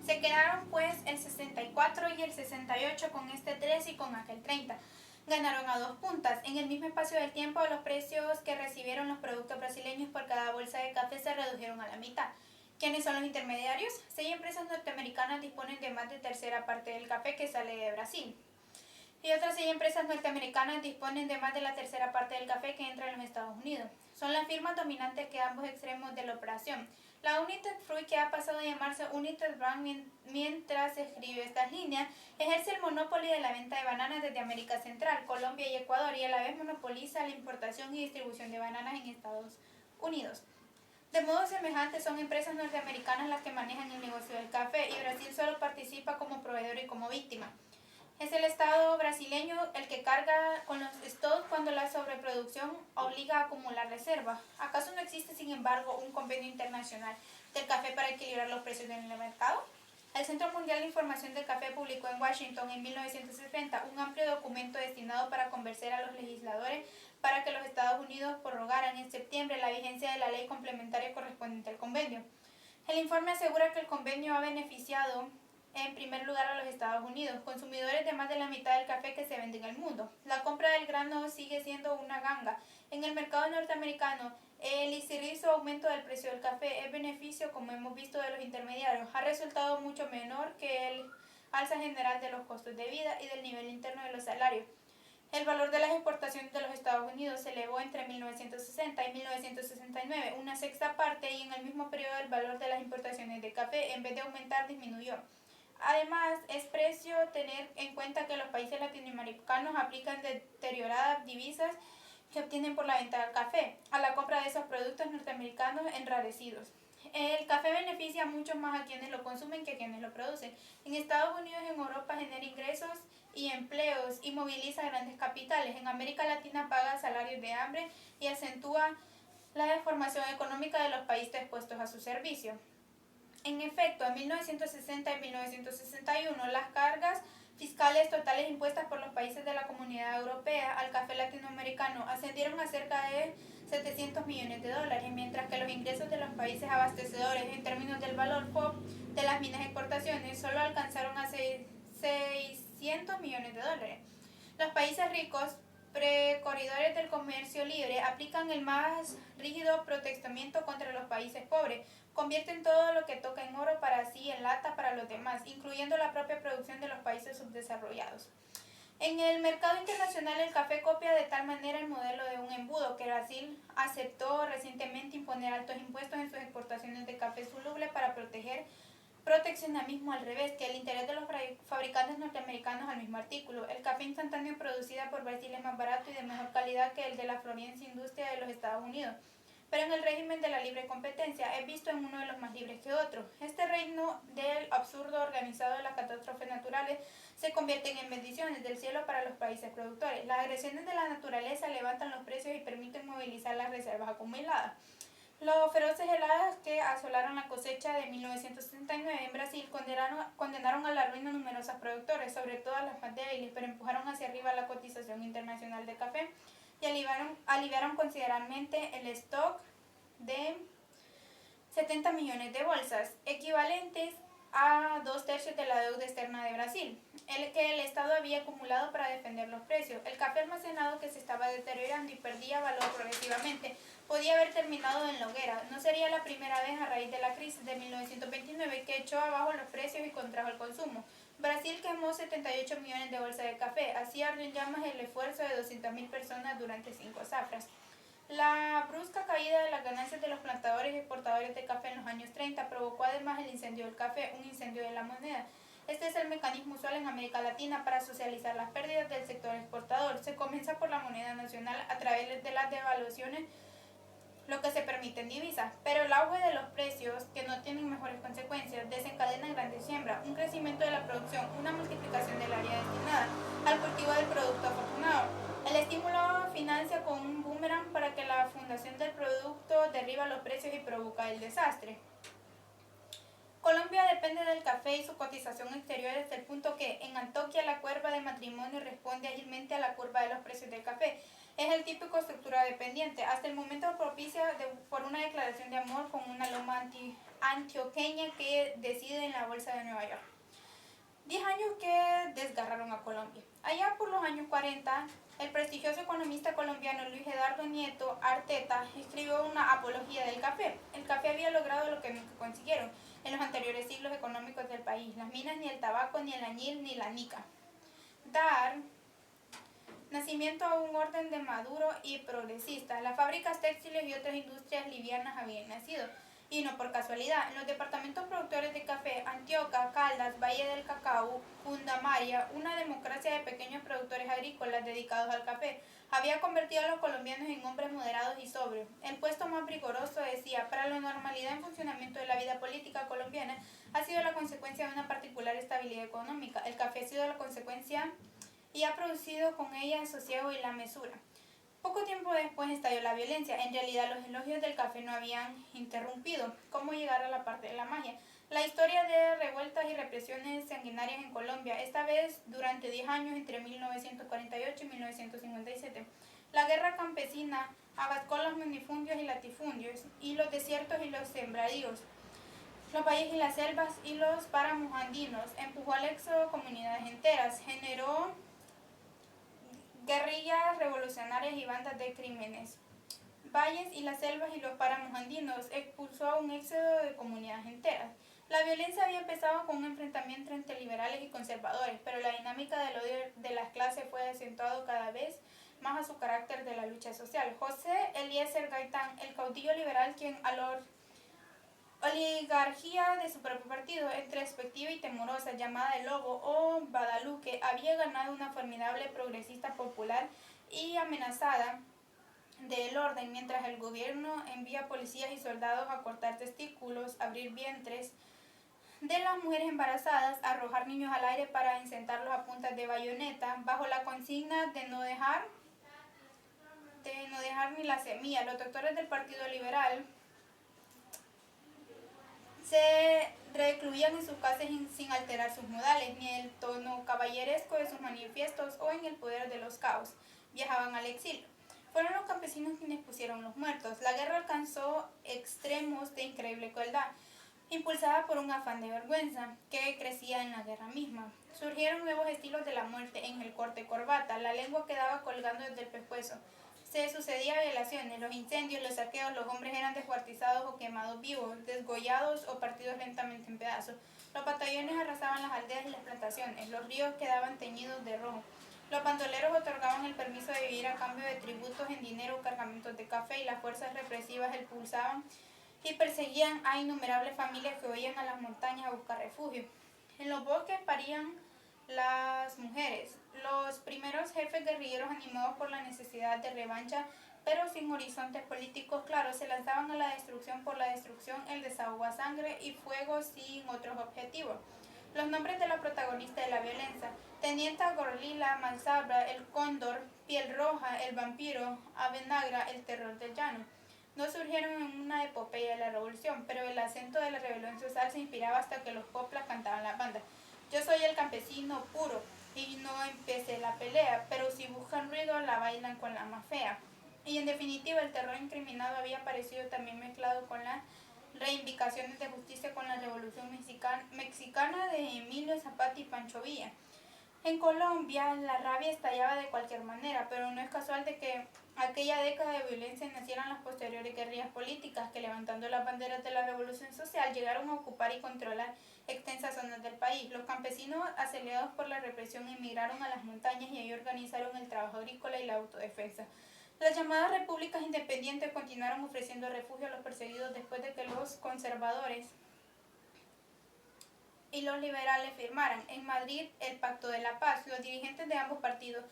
Se quedaron pues el 64 y el 68 con este 3 y con aquel 30. Ganaron a 2 puntas. En el mismo espacio del tiempo, los precios que recibieron los productos brasileños por cada bolsa de café se redujeron a la mitad. ¿Quiénes son los intermediarios? 6 empresas norteamericanas disponen de más de tercera parte del café que sale de Brasil. Y otras 6 empresas norteamericanas disponen de más de la tercera parte del café que entra en los Estados Unidos. Son las firmas dominantes que ambos extremos de la operación. La United Fruit, que ha pasado a llamarse United Brand mientras se escribe estas líneas, ejerce el monopolio de la venta de bananas desde América Central, Colombia y Ecuador, y a la vez monopoliza la importación y distribución de bananas en Estados Unidos. De modo semejante, son empresas norteamericanas las que manejan el negocio del café, y Brasil solo participa como proveedor y como víctima. Es el Estado brasileño el que carga con los stocks cuando la sobreproducción obliga a acumular reservas. ¿Acaso no existe, sin embargo, un convenio internacional del café para equilibrar los precios en el mercado? El Centro Mundial de Información del Café publicó en Washington en 1970 un amplio documento destinado para convencer a los legisladores para que los Estados Unidos prorrogaran en septiembre la vigencia de la ley complementaria correspondiente al convenio. El informe asegura que el convenio ha beneficiado en primer lugar a los Estados Unidos, consumidores de más de la mitad del café que se vende en el mundo. La compra del grano sigue siendo una ganga. En el mercado norteamericano, el ligerito aumento del precio del café es beneficio, como hemos visto, de los intermediarios. Ha resultado mucho menor que el alza general de los costos de vida y del nivel interno de los salarios. El valor de las exportaciones de los Estados Unidos se elevó entre 1960 y 1969, una sexta parte, y en el mismo periodo el valor de las importaciones de café, en vez de aumentar, disminuyó. Además, es preciso tener en cuenta que los países latinoamericanos aplican deterioradas divisas que obtienen por la venta del café a la compra de esos productos norteamericanos enrarecidos. El café beneficia mucho más a quienes lo consumen que a quienes lo producen. En Estados Unidos y en Europa genera ingresos y empleos y moviliza grandes capitales. En América Latina paga salarios de hambre y acentúa la deformación económica de los países expuestos a su servicio. En efecto, en 1960 y 1961, las cargas fiscales totales impuestas por los países de la Comunidad Europea al café latinoamericano ascendieron a cerca de 700 millones de dólares, mientras que los ingresos de los países abastecedores en términos del valor FOB de las minas exportaciones solo alcanzaron a 600 millones de dólares. Los países ricos, precorredores del comercio libre, aplican el más rígido proteccionamiento contra los países pobres, convierten todo lo que toca en oro para sí, en lata para los demás, incluyendo la propia producción de los países subdesarrollados. En el mercado internacional, el café copia de tal manera el modelo de un embudo que Brasil aceptó recientemente imponer altos impuestos en sus exportaciones de café soluble para proteger proteccionismo al revés, que el interés de los fabricantes norteamericanos al mismo artículo. El café instantáneo producido por Brasil es más barato y de mejor calidad que el de la floreciente industria de los Estados Unidos, pero en el régimen de la libre competencia es visto en uno de los más libres que otro. Este reino del absurdo organizado de las catástrofes naturales se convierten en bendiciones del cielo para los países productores. Las agresiones de la naturaleza levantan los precios y permiten movilizar las reservas acumuladas. Los feroces heladas que asolaron la cosecha de 1969 en Brasil condenaron a la ruina a numerosos productores, sobre todo a los más débiles, pero empujaron hacia arriba la cotización internacional de café y aliviaron considerablemente el stock de 70 millones de bolsas, equivalentes a 2/3 de la deuda externa de Brasil, el que el Estado había acumulado para defender los precios. El café almacenado, que se estaba deteriorando y perdía valor progresivamente, podía haber terminado en la hoguera. No sería la primera vez a raíz de la crisis de 1929 que echó abajo los precios y contrajo el consumo. Brasil quemó 78 millones de bolsas de café, así ardió en llamas el esfuerzo de 200.000 personas durante 5 zafras. La brusca caída de las ganancias de los plantadores y exportadores de café en los años 30 provocó además el incendio del café, un incendio de la moneda. Este es el mecanismo usual en América Latina para socializar las pérdidas del sector exportador. Se comienza por la moneda nacional a través de las devaluaciones, lo que se permite en divisas, pero el auge de los precios, que no tienen mejores consecuencias, desencadena grandes siembras, un crecimiento de la producción, una multiplicación del área destinada al cultivo del producto afortunado. El estímulo financia con un boomerang para que la fundación del producto derriba los precios y provoca el desastre. Colombia depende del café y su cotización exterior desde el punto que, en Antioquia, la curva de matrimonio responde ágilmente a la curva de los precios del café. Es el típico estructura dependiente, hasta el momento propicia por una declaración de amor con una loma antioqueña que decide en la Bolsa de Nueva York. 10 años que desgarraron a Colombia. Allá por los años 40, el prestigioso economista colombiano Luis Eduardo Nieto Arteta escribió una apología del café. El café había logrado lo que nunca consiguieron en los anteriores siglos económicos del país: las minas, ni el tabaco, ni el añil, ni la nica. Dar nacimiento a un orden de maduro y progresista. Las fábricas textiles y otras industrias livianas habían nacido, y no por casualidad. En los departamentos productores de café, Antioquia, Caldas, Valle del Cacao, Cundamaria, una democracia de pequeños productores agrícolas dedicados al café, había convertido a los colombianos en hombres moderados y sobrios. El puesto más rigoroso decía: para la normalidad en funcionamiento de la vida política colombiana ha sido la consecuencia de una particular estabilidad económica. El café ha sido la consecuencia y ha producido con ella el sosiego y la mesura. Poco tiempo después estalló la violencia. En realidad, los elogios del café no habían interrumpido. ¿Cómo llegar a la parte de la magia? La historia de revueltas y represiones sanguinarias en Colombia, esta vez durante 10 años entre 1948 y 1957. La guerra campesina abarcó los minifundios y latifundios, y los desiertos y los sembradíos, los valles y las selvas y los páramos andinos. Empujó al éxodo comunidades enteras, generó guerrillas revolucionarias y bandas de crímenes. Valles y las selvas y los páramos andinos expulsó a un éxodo de comunidades enteras. La violencia había empezado con un enfrentamiento entre liberales y conservadores, pero la dinámica del odio de las clases fue acentuado cada vez más a su carácter de la lucha social. José Eliezer Gaitán, el caudillo liberal, quien a la oligarquía de su propio partido, introspectiva y temorosa, llamada el Lobo o Badaluque, había ganado una formidable progresista popular y amenazada del orden, mientras el gobierno envía policías y soldados a cortar testículos, abrir vientres de las mujeres embarazadas, arrojar niños al aire para incentarlos a puntas de bayoneta, bajo la consigna de no dejar ni la semilla. Los doctores del Partido Liberal se recluían en sus casas sin alterar sus modales, ni el tono caballeresco de sus manifiestos o en el poder de los caos. Viajaban al exilio. Fueron los campesinos quienes pusieron los muertos. La guerra alcanzó extremos de increíble crueldad, impulsada por un afán de vergüenza que crecía en la guerra misma. Surgieron nuevos estilos de la muerte: en el corte corbata, la lengua quedaba colgando desde el pescuezo. Se sucedían violaciones, los incendios, los saqueos, los hombres eran descuartizados o quemados vivos, desgollados o partidos lentamente en pedazos. Los batallones arrasaban las aldeas y las plantaciones, los ríos quedaban teñidos de rojo. Los bandoleros otorgaban el permiso de vivir a cambio de tributos en dinero o cargamentos de café, y las fuerzas represivas expulsaban y perseguían a innumerables familias que huían a las montañas a buscar refugio. En los bosques parían las mujeres. Los primeros jefes guerrilleros, animados por la necesidad de revancha, pero sin horizontes políticos claros, se lanzaban a la destrucción por la destrucción, el desahogo a sangre y fuego sin otros objetivos. Los nombres de la protagonista de la violencia: Teniente Gorlila, Manzabra, el Cóndor, Piel Roja, el Vampiro, Ave Negra, el Terror del Llano. No surgieron en una epopeya de la revolución, pero el acento de la rebelión social se inspiraba hasta que los coplas cantaban las bandas. Yo soy el campesino puro, y no empecé la pelea, pero si buscan ruido la bailan con la más fea. Y en definitiva, el terror incriminado había aparecido también mezclado con las reivindicaciones de justicia con la revolución mexicana de Emilio Zapata y Pancho Villa. En Colombia la rabia estallaba de cualquier manera, pero no es casual de que aquella década de violencia nacieran las posteriores guerrillas políticas que, levantando las banderas de la revolución social, llegaron a ocupar y controlar extensas zonas del país. Los campesinos, acelerados por la represión, emigraron a las montañas y ahí organizaron el trabajo agrícola y la autodefensa. Las llamadas repúblicas independientes continuaron ofreciendo refugio a los perseguidos después de que los conservadores y los liberales firmaran en Madrid el Pacto de la Paz. Los dirigentes de ambos partidos,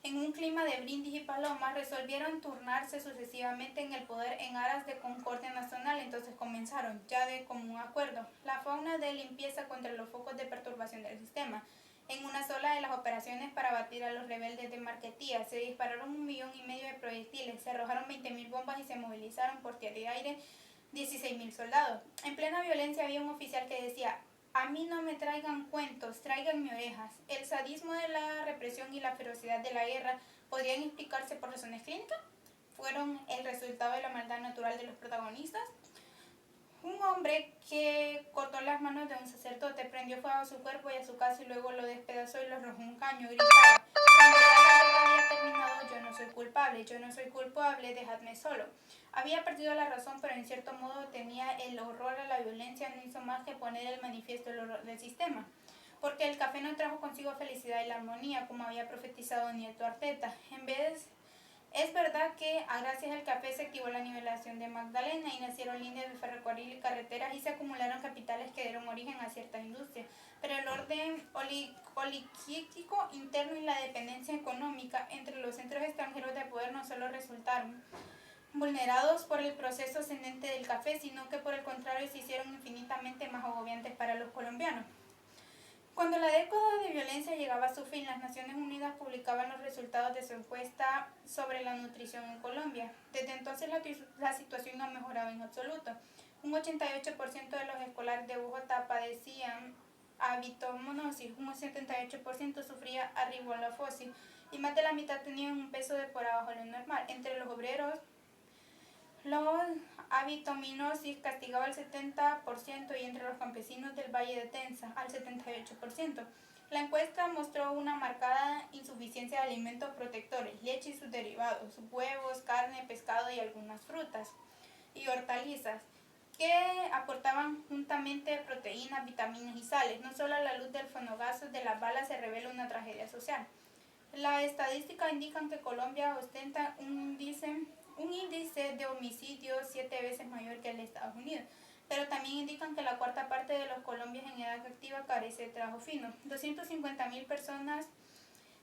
en un clima de brindis y palomas, resolvieron turnarse sucesivamente en el poder en aras de concordia nacional. Entonces comenzaron, ya de común acuerdo, la fauna de limpieza contra los focos de perturbación del sistema. En una sola de las operaciones para abatir a los rebeldes de Marquetía, se dispararon 1,5 millones de proyectiles, se arrojaron 20.000 bombas y se movilizaron por tierra y aire 16.000 soldados. En plena violencia había un oficial que decía: a mí no me traigan cuentos, tráiganme orejas. El sadismo de la represión y la ferocidad de la guerra podrían explicarse por razones clínicas. ¿Fueron el resultado de la maldad natural de los protagonistas? Un hombre que cortó las manos de un sacerdote, prendió fuego a su cuerpo y a su casa y luego lo despedazó y lo arrojó un caño, gritaba: cuando ya la guerra había terminado, yo no soy culpable, yo no soy culpable, dejadme solo. Había perdido la razón, pero en cierto modo tenía el horror a la violencia, no hizo más que poner el manifiesto el horror del sistema. Porque el café no trajo consigo felicidad y la armonía, como había profetizado Nieto Arteta. En vez es verdad que gracias al café se activó la nivelación de Magdalena y nacieron líneas de ferrocarril y carreteras y se acumularon capitales que dieron origen a ciertas industrias, pero el orden oligarquístico interno y la dependencia económica entre los centros extranjeros de poder no solo resultaron vulnerados por el proceso ascendente del café, sino que por el contrario se hicieron infinitamente más agobiantes para los colombianos. Cuando la década de violencia llegaba a su fin, las Naciones Unidas publicaban los resultados de su encuesta sobre la nutrición en Colombia. Desde entonces la situación no ha mejorado en absoluto. Un 88% de los escolares de Bogotá padecían abitominosis, un 78% sufría arribolofosis y más de la mitad tenían un peso de por abajo de lo normal. Entre los obreros, los abitominosis castigaba al 70% y entre los campesinos del Valle de Tenza al 78%. La encuesta mostró una marcada insuficiencia de alimentos protectores, leche y sus derivados, huevos, carne, pescado y algunas frutas y hortalizas, que aportaban juntamente proteínas, vitaminas y sales. No solo a la luz del fonogaso de las balas se revela una tragedia social. Las estadísticas indican que Colombia ostenta un índice de homicidios 7 veces mayor que el de Estados Unidos, pero también indican que la cuarta parte de los colombianos en edad activa carece de trabajo fino. 250.000 personas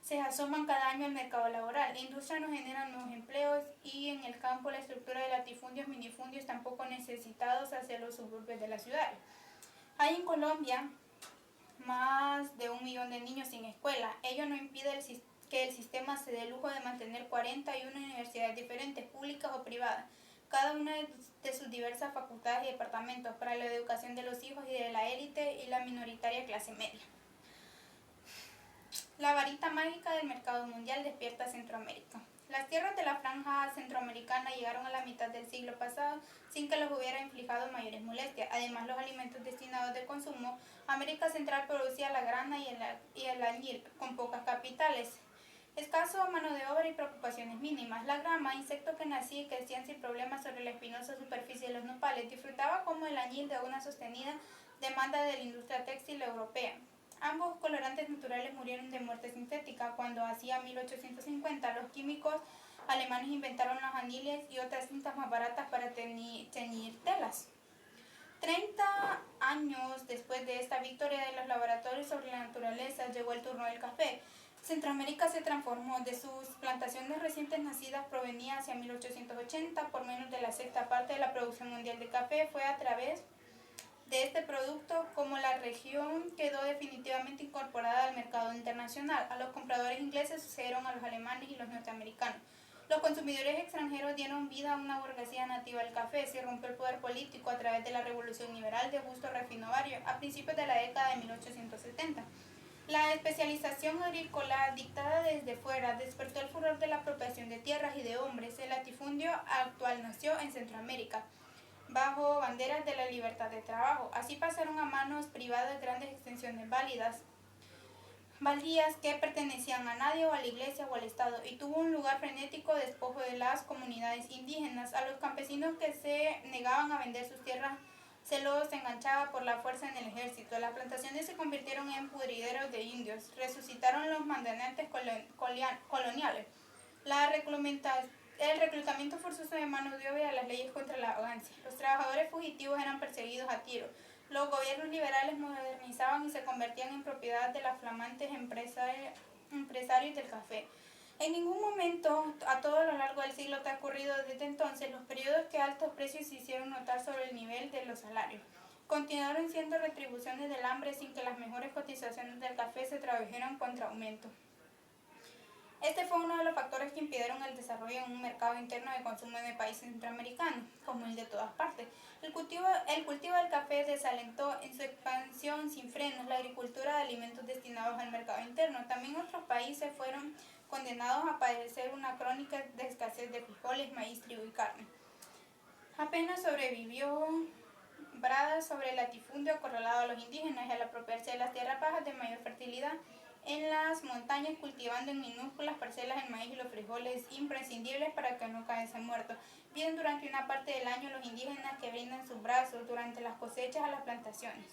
se asoman cada año al mercado laboral. La industria no genera nuevos empleos y en el campo la estructura de latifundios, minifundios están poco necesitados hacia los suburbios de las ciudades. Hay en Colombia más de 1 millón de niños sin escuela. Ello no impide que el sistema se dé el lujo de mantener 41 universidades diferentes, públicas o privadas, cada una de sus diversas facultades y departamentos para la educación de los hijos y de la élite y la minoritaria clase media. La varita mágica del mercado mundial despierta a Centroamérica. Las tierras de la franja centroamericana llegaron a la mitad del siglo pasado sin que les hubiera infligido mayores molestias. Además, los alimentos destinados de consumo, América Central producía la grana y el añil, con pocas capitales, escaso mano de obra y preocupaciones mínimas. La grama, insecto que nacía y crecía sin problemas sobre la espinosa superficie de los nopales, disfrutaba como el añil de una sostenida demanda de la industria textil europea. Ambos colorantes naturales murieron de muerte sintética cuando, hacia 1850, los químicos alemanes inventaron los aniles y otras cintas más baratas para teñir telas. 30 años después de esta victoria de los laboratorios sobre la naturaleza, llegó el turno del café. Centroamérica se transformó. De sus plantaciones recientes nacidas provenía hacia 1880 por menos de la sexta parte de la producción mundial de café. Fue a través de este producto como la región quedó definitivamente incorporada al mercado internacional. A los compradores ingleses sucedieron a los alemanes y los norteamericanos. Los consumidores extranjeros dieron vida a una burguesía nativa del café. Se rompió el poder político a través de la revolución liberal de Augusto Refinovario a principios de la década de 1870. La especialización agrícola dictada desde fuera despertó el furor de la apropiación de tierras y de hombres. El latifundio actual nació en Centroamérica bajo banderas de la libertad de trabajo. Así pasaron a manos privadas grandes extensiones baldías que pertenecían a nadie o a la iglesia o al Estado, y tuvo un lugar frenético despojo de las comunidades indígenas. A los campesinos que se negaban a vender sus tierras se los enganchaba por la fuerza en el ejército. Las plantaciones se convirtieron en pudrideros de indios. Resucitaron los mandantes coloniales. El reclutamiento forzoso de mano de obra y las leyes contra la vagancia. Los trabajadores fugitivos eran perseguidos a tiro. Los gobiernos liberales modernizaban y se convertían en propiedad de los flamantes empresarios del café. En ningún momento, a todo lo largo del siglo transcurrido desde entonces, los periodos que altos precios se hicieron notar sobre el nivel de los salarios continuaron siendo retribuciones del hambre sin que las mejores cotizaciones del café se tradujeran contra aumento. Este fue uno de los factores que impidieron el desarrollo en un mercado interno de consumo en el país centroamericano, como el de todas partes. El cultivo del café desalentó en su expansión sin frenos la agricultura de alimentos destinados al mercado interno. También otros países fueron condenados a padecer una crónica de escasez de frijoles, maíz, trigo y carne. Apenas sobrevivió sembradas sobre el latifundio acorralado a los indígenas y al apropiarse de las tierras bajas de mayor fertilidad en las montañas, cultivando en minúsculas parcelas el maíz y los frijoles imprescindibles para que no caigan muertos. Viven durante una parte del año los indígenas que brindan sus brazos durante las cosechas a las plantaciones.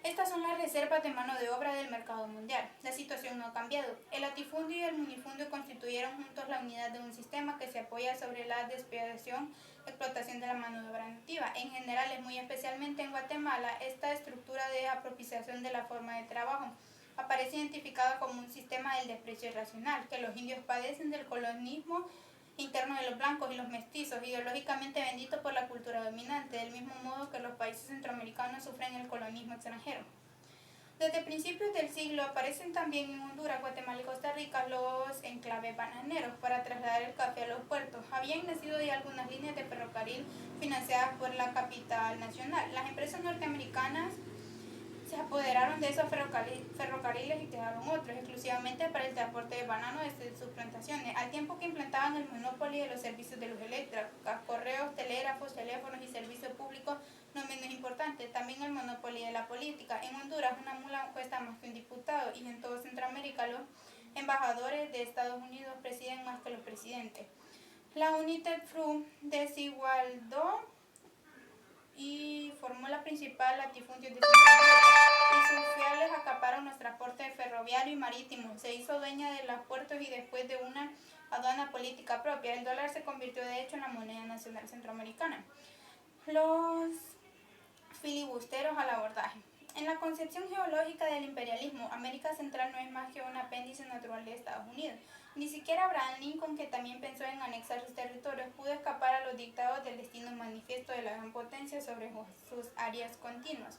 Estas son las reservas de mano de obra del mercado mundial. La situación no ha cambiado. El latifundio y el minifundio constituyeron juntos la unidad de un sistema que se apoya sobre la depredación y explotación de la mano de obra nativa. En general, muy especialmente en Guatemala, esta estructura de apropiación de la forma de trabajo aparece identificada como un sistema del desprecio irracional, que los indios padecen del colonialismo interno de los blancos y los mestizos, ideológicamente bendito por la cultura dominante, del mismo modo que los países centroamericanos sufren el colonialismo extranjero. Desde principios del siglo aparecen también en Honduras, Guatemala y Costa Rica los enclaves bananeros para trasladar el café a los puertos. Habían nacido ya algunas líneas de ferrocarril financiadas por la capital nacional. Las empresas norteamericanas se apoderaron de esos ferrocarriles y crearon otros, exclusivamente para el transporte de banano desde sus plantaciones, al tiempo que implantaban el monopolio de los servicios de luz eléctrica, correos, telégrafos, teléfonos y servicios públicos no menos importantes, también el monopolio de la política. En Honduras una mula cuesta más que un diputado y en todo Centroamérica los embajadores de Estados Unidos presiden más que los presidentes. La United Fruit desigualdó y formó la principal latifundio de Centroamérica y sus filiales acaparon los transportes ferroviario y marítimo. Se hizo dueña de los puertos y después de una aduana política propia, el dólar se convirtió de hecho en la moneda nacional centroamericana. Los filibusteros al abordaje. En la concepción geológica del imperialismo, América Central no es más que un apéndice natural de Estados Unidos. Ni siquiera Abraham Lincoln, que también pensó en anexar sus territorios, pudo escapar a los dictados del destino manifiesto de la gran potencia sobre sus áreas continuas.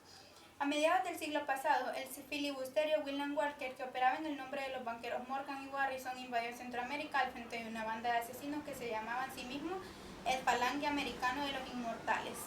A mediados del siglo pasado, el filibusterio William Walker, que operaba en el nombre de los banqueros Morgan y Garrison, invadió Centroamérica al frente de una banda de asesinos que se llamaban a sí mismos el Falange Americano de los Inmortales.